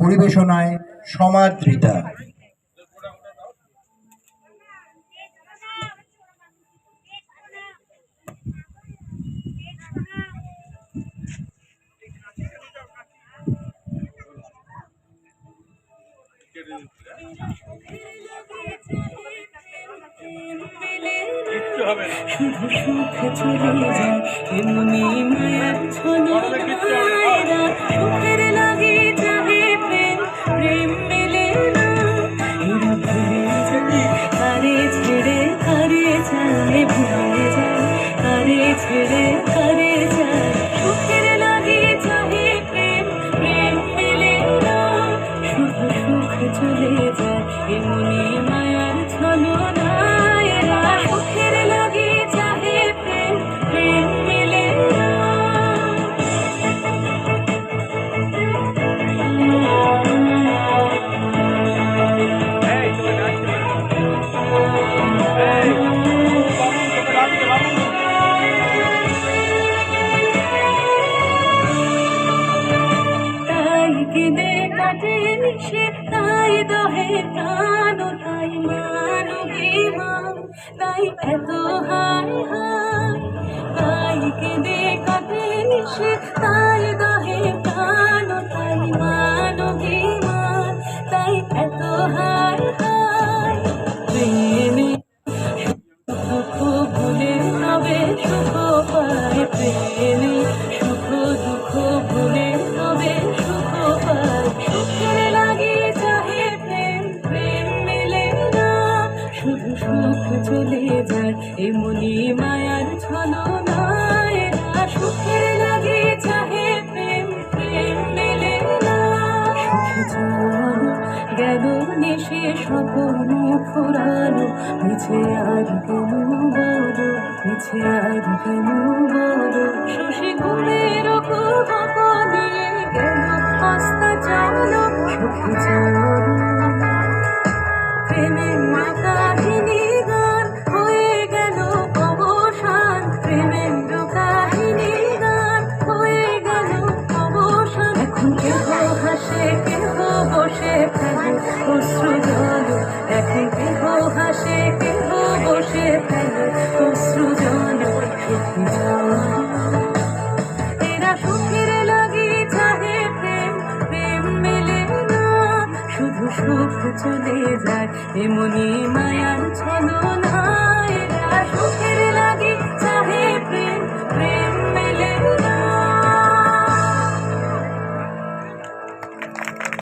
পরিবেশনায় সমাদৃতা। শুধু সুখে চলে যায় এমনি মায়ার ছলনায়রা, সুখের লাগে যাবে প্রেম, প্রেম মেলে না। এরা ভুলে যায় কারে ছেড়ে কারে যায়, ভুলে যায় কারে ছেড়ে কারে যায়। সুখের লাগে যাবে প্রেম, প্রেম মেলে না। শুধু সুখে চলে যায় এমনি মায়ার ছলনায়রা, সুখের লাগে যাবে প্রেম, প্রেম মেলে না। তাই কেঁদে কাটে সে, তাই দহে প্রাণ, তাই মানবিমান, তাই এত হায় হায়। তাই কেঁদে কাটে সে, তাই দহে প্রাণ, তাই মানবিমান, তাই এত হায় হায়। প্রেমে দুঃখ ভুলে তবে সুখ পায়, প্রেমে সুখ দুঃখ ভুলে তবে সুখ পায়। সুখের লাগে চাহে প্রেম, প্রেম মেলে না। শুধু সুখ চলে যায় এমনি মায়ার ছলনায়রা, সুখের লাগে চাহে প্রেম, প্রেম মেলে না। সুখে চলো গেল নিশে স্বপ্ন ফুরালো, মিছে আর কেন বলো, মিছে আর কেন বলো। শশী ঘুমের কুহক নিয়ে গেল হস্তা চলো, সুখে চলো প্রেমের কাহিনী গান হয়ে গেল অবসান, প্রেমের কাহিনী গান হয়ে গেল অবসান। এখন কেহ হাসে কেহ বসে ফেলে অশ্রু জল, এখন কেহ হাসে কেহ বসে ফেলে অশ্রু জল। সুখী জল এরা সুখের লাগি চাহে প্রেম, প্রেম মেলে না। শুধু সুখ চলে যায় এমনি মায়ার ছলনায়রা, সুখের লাগি চাহে প্রেম।